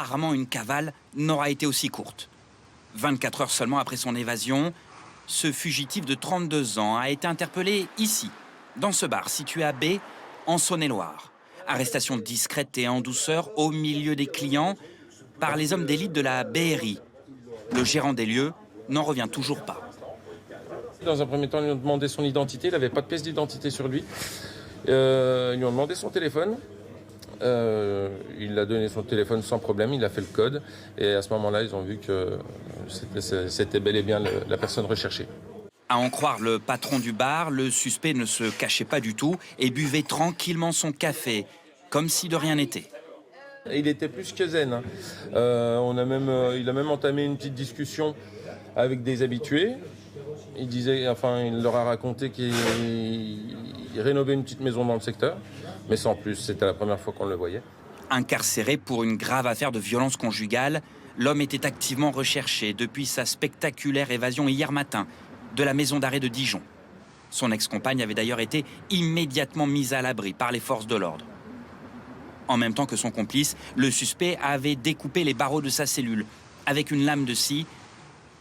rarement une cavale n'aura été aussi courte. 24 heures seulement après son évasion, ce fugitif de 32 ans a été interpellé ici, dans ce bar situé à B, en Saône-et-Loire. Arrestation discrète et en douceur au milieu des clients par les hommes d'élite de la BRI. Le gérant des lieux n'en revient toujours pas. Dans un premier temps, ils lui ont demandé son identité. Il n'avait pas de pièce d'identité sur lui. Ils lui ont demandé son téléphone. Il a donné son téléphone sans problème. Il a fait le code. Et à ce moment-là, ils ont vu que c'était bel et bien la personne recherchée. À en croire le patron du bar, le suspect ne se cachait pas du tout et buvait tranquillement son café, comme si de rien n'était. Il était plus que zen. Hein. Il a même entamé une petite discussion avec des habitués. Il leur a raconté qu'il rénovait une petite maison dans le secteur, mais sans plus, c'était la première fois qu'on le voyait. Incarcéré pour une grave affaire de violence conjugale, l'homme était activement recherché depuis sa spectaculaire évasion hier matin de la maison d'arrêt de Dijon. Son ex-compagne avait d'ailleurs été immédiatement mise à l'abri par les forces de l'ordre. En même temps que son complice, le suspect avait découpé les barreaux de sa cellule avec une lame de scie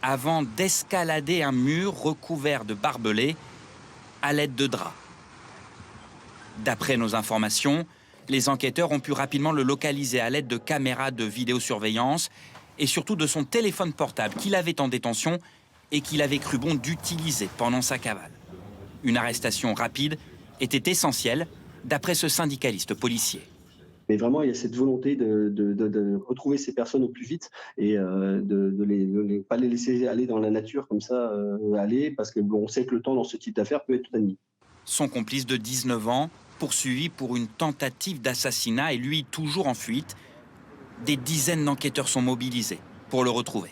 avant d'escalader un mur recouvert de barbelés à l'aide de draps. D'après nos informations, les enquêteurs ont pu rapidement le localiser à l'aide de caméras de vidéosurveillance et surtout de son téléphone portable qu'il avait en détention et qu'il avait cru bon d'utiliser pendant sa cavale. Une arrestation rapide était essentielle, d'après ce syndicaliste policier. Mais vraiment, il y a cette volonté de retrouver ces personnes au plus vite et de pas les laisser aller dans la nature comme ça, parce que on sait que le temps dans ce type d'affaires peut être tout admis. Son complice de 19 ans, poursuivi pour une tentative d'assassinat, est lui toujours en fuite. Des dizaines d'enquêteurs sont mobilisés pour le retrouver.